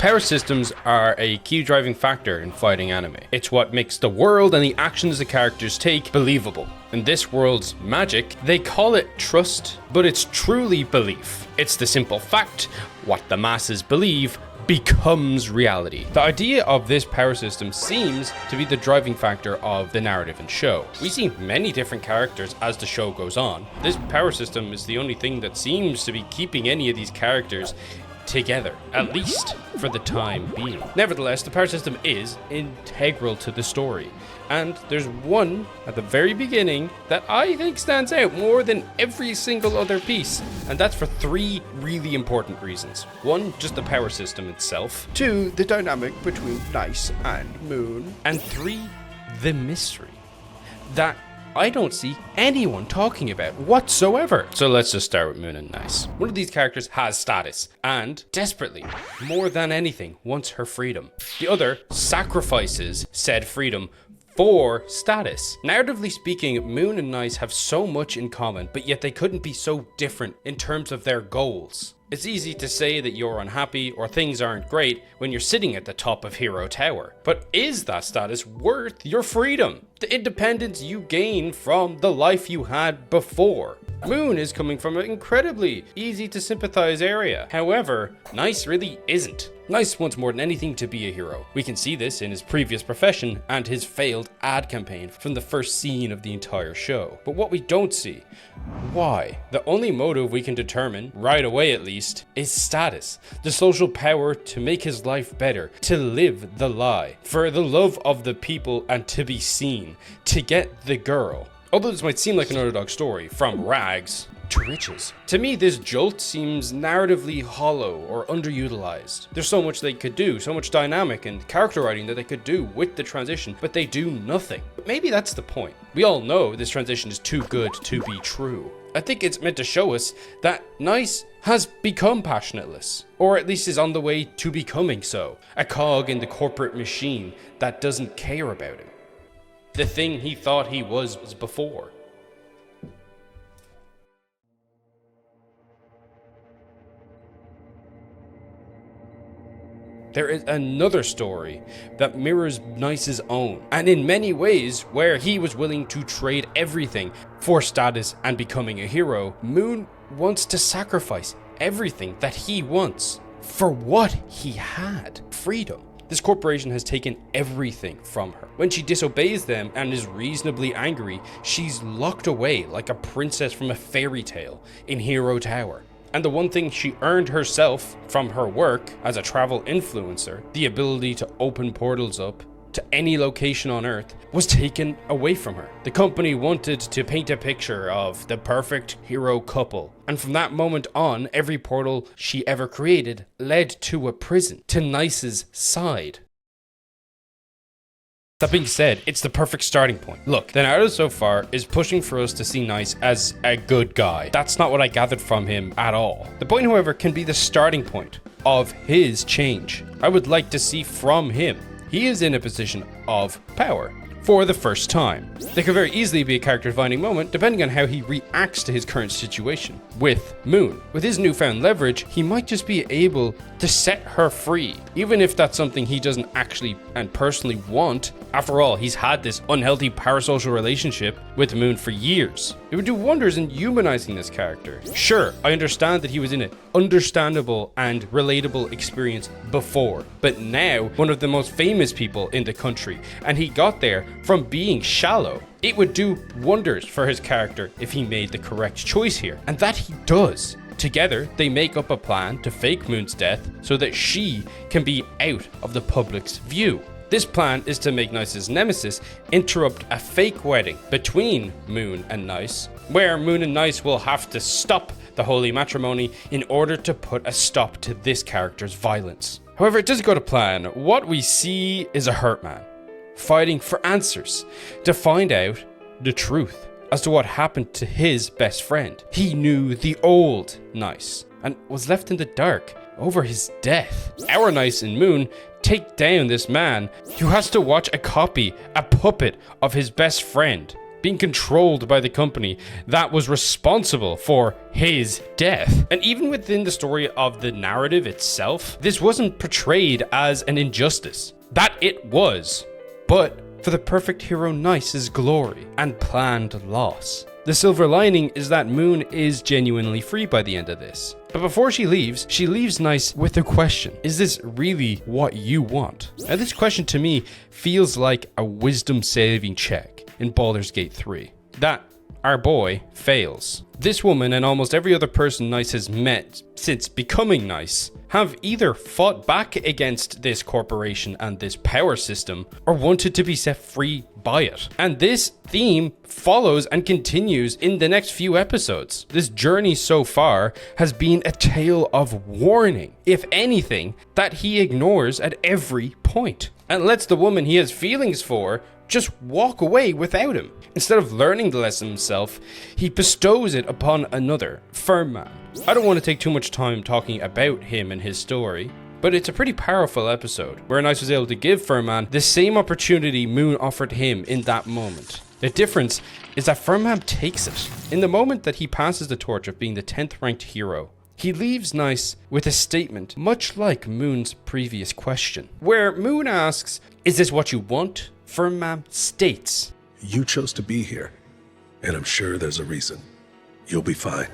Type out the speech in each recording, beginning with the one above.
Power systems are a key driving factor in fighting anime. It's what makes the world and the actions the characters take believable. In this world's magic, they call it trust, but it's truly belief. It's the simple fact, what the masses believe becomes reality. The idea of this power system seems to be the driving factor of the narrative and show. We see many different characters as the show goes on. This power system is the only thing that seems to be keeping any of these characters together, at least for the time being. Nevertheless, the power system is integral to the story, and there's one at the very beginning that I think stands out more than every single other piece, and that's for three really important reasons. One, just the power system itself. Two, the dynamic between Nice and Moon. And three, the mystery that I don't see anyone talking about whatsoever. So let's just start with Moon and Nice. One of these characters has status and desperately, more than anything, wants her freedom. The other sacrifices said freedom for status. Narratively speaking, Moon and Nice have so much in common, but yet they couldn't be so different in terms of their goals. It's easy to say that you're unhappy or things aren't great when you're sitting at the top of Hero Tower. But is that status worth your freedom? The independence you gain from the life you had before? Moon is coming from an incredibly easy to sympathize area. However, Nice really isn't. Nice wants more than anything to be a hero. We can see this in his previous profession and his failed ad campaign from the first scene of the entire show. But what we don't see, why? The only motive we can determine, right away at least, is status. The social power to make his life better, to live the lie, for the love of the people and to be seen, to get the girl. Although this might seem like an underdog story, from rags to riches. To me, this jolt seems narratively hollow or underutilized. There's so much they could do, so much dynamic and character writing that they could do with the transition, but they do nothing. But maybe that's the point. We all know this transition is too good to be true. I think it's meant to show us that Nice has become passionateless, or at least is on the way to becoming so. A cog in the corporate machine that doesn't care about him. The thing he thought he was before. There is another story that mirrors Nice's own, and in many ways where he was willing to trade everything for status and becoming a hero. Moon wants to sacrifice everything that he wants for what he had: freedom. This corporation has taken everything from her. When she disobeys them and is reasonably angry, she's locked away like a princess from a fairy tale in Hero Tower. And the one thing she earned herself from her work as a travel influencer, the ability to open portals up to any location on Earth, was taken away from her. The company wanted to paint a picture of the perfect hero couple. And from that moment on, every portal she ever created led to a prison, to Nice's side. That being said, it's the perfect starting point. Look, the narrative so far is pushing for us to see Nice as a good guy. That's not what I gathered from him at all. The point, however, can be the starting point of his change. I would like to see from him. He is in a position of power for the first time. There could very easily be a character-defining moment depending on how he reacts to his current situation. With Moon, with his newfound leverage, he might just be able to set her free, even if that's something he doesn't actually and personally want. After all, he's had this unhealthy parasocial relationship with Moon for years. It would do wonders in humanizing this character. Sure, I understand that he was in an understandable and relatable experience before, but now one of the most famous people in the country, and he got there from being shallow. It would do wonders for his character if he made the correct choice here, and that he does. Together, they make up a plan to fake Moon's death so that she can be out of the public's view. This plan is to make Nice's nemesis interrupt a fake wedding between Moon and Nice, where Moon and Nice will have to stop the holy matrimony in order to put a stop to this character's violence. However, it doesn't go to plan. What we see is a hurt man fighting for answers to find out the truth as to what happened to his best friend. He knew the old Nice and was left in the dark over his death. Our Nice and Moon take down this man who has to watch a puppet of his best friend being controlled by the company that was responsible for his death. And even within the story of the narrative itself, this wasn't portrayed as an injustice. That it was, but for the perfect hero Nice's glory and planned loss. The silver lining is that Moon is genuinely free by the end of this. But before she leaves Nice with a question. Is this really what you want? Now this question to me feels like a wisdom saving check in Baldur's Gate 3. That our boy fails. This woman and almost every other person Nice has met since becoming Nice have either fought back against this corporation and this power system or wanted to be set free by it. And this theme follows and continues in the next few episodes. This journey so far has been a tale of warning, if anything, that he ignores at every point and lets the woman he has feelings for just walk away without him. Instead of learning the lesson himself, he bestows it upon another, Firm. I don't want to take too much time talking about him and his story, but it's a pretty powerful episode where Nice was able to give Firman the same opportunity Moon offered him in that moment. The difference is that Firman takes it. In the moment that he passes the torch of being the 10th ranked hero, he leaves Nice with a statement much like Moon's previous question, where Moon asks, "Is this what you want?" Firman states, "You chose to be here, and I'm sure there's a reason. You'll be fine."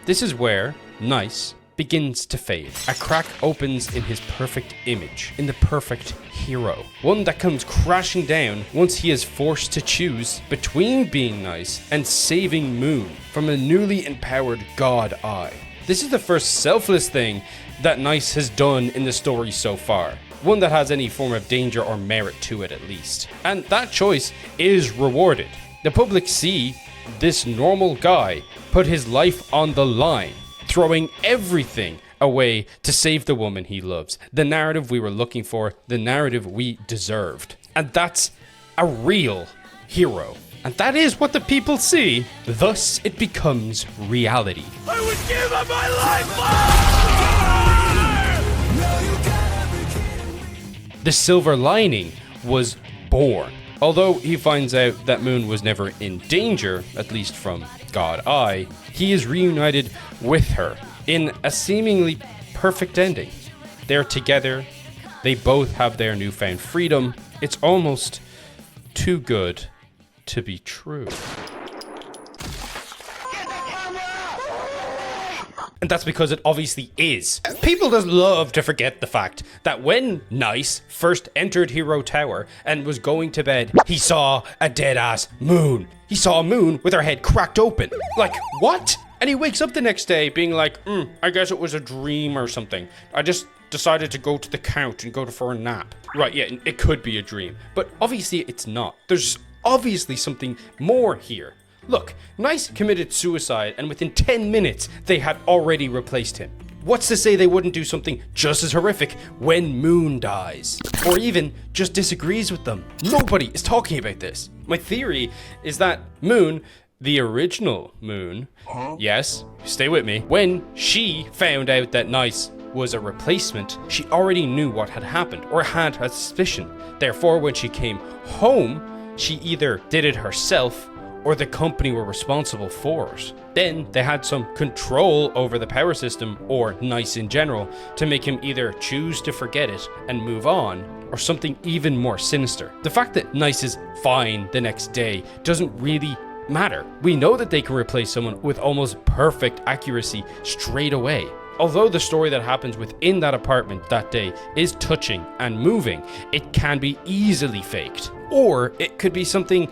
This is where Nice begins to fade. A crack opens in his perfect image, in the perfect hero. One that comes crashing down once he is forced to choose between being Nice and saving Moon from a newly empowered God Eye. This is the first selfless thing that Nice has done in the story so far. One that has any form of danger or merit to it at least. And that choice is rewarded. The public see this normal guy put his life on the line, throwing everything away to save the woman he loves. The narrative we were looking for, the narrative we deserved. And that's a real hero. And that is what the people see. Thus, it becomes reality. I would give up my life! The silver lining was born. Although he finds out that Moon was never in danger, at least from God Eye, he is reunited with her in a seemingly perfect ending. They're together, they both have their newfound freedom. It's almost too good to be true. And that's because it obviously is. People just love to forget the fact that when Nice first entered Hero Tower and was going to bed, he saw a dead-ass Moon. He saw a Moon with her head cracked open. Like, what? And he wakes up the next day being like, I guess it was a dream or something. I just decided to go to the couch and go for a nap. Right, yeah, it could be a dream. But obviously it's not. There's obviously something more here. Look, Nice committed suicide and within 10 minutes they had already replaced him. What's to say they wouldn't do something just as horrific when Moon dies? Or even just disagrees with them? Nobody is talking about this. My theory is that Moon, the original Moon, yes, stay with me, when she found out that Nice was a replacement, she already knew what had happened or had a suspicion. Therefore, when she came home, she either did it herself or the company were responsible for it. Then they had some control over the power system, or Nice in general, to make him either choose to forget it and move on, or something even more sinister. The fact that Nice is fine the next day doesn't really matter. We know that they can replace someone with almost perfect accuracy straight away. Although the story that happens within that apartment that day is touching and moving, it can be easily faked. Or it could be something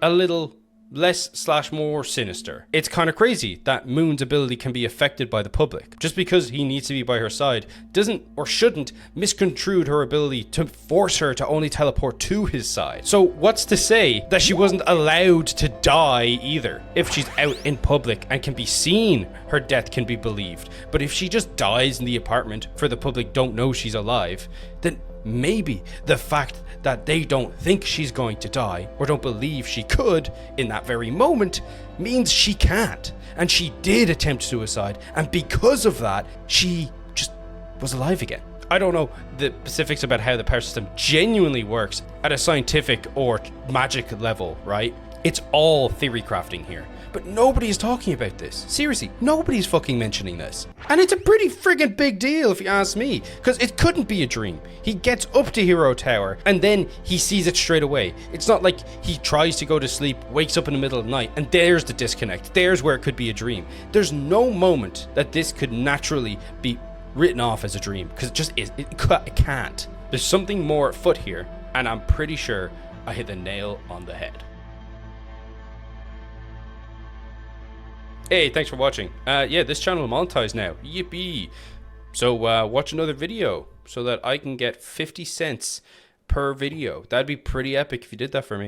a little less/more sinister. It's kind of crazy that Moon's ability can be affected by the public. Just because he needs to be by her side doesn't or shouldn't misconstrue her ability to force her to only teleport to his side. So what's to say that she wasn't allowed to die either? If she's out in public and can be seen, her death can be believed. But if she just dies in the apartment for the public don't know she's alive, then maybe the fact that they don't think she's going to die or don't believe she could in that very moment means she can't. And she did attempt suicide, and because of that, she just was alive again. I don't know the specifics about how the power system genuinely works at a scientific or magic level, right? It's all theory crafting here. But nobody's talking about this. Seriously, nobody's fucking mentioning this. And it's a pretty friggin' big deal if you ask me, because it couldn't be a dream. He gets up to Hero Tower and then he sees it straight away. It's not like he tries to go to sleep, wakes up in the middle of the night, and there's the disconnect. There's where it could be a dream. There's no moment that this could naturally be written off as a dream, because it just is. It can't. There's something more afoot here, and I'm pretty sure I hit the nail on the head. Hey, thanks for watching. Yeah, this channel monetized now. Yippee. So watch another video so that I can get 50 cents per video. That'd be pretty epic if you did that for me.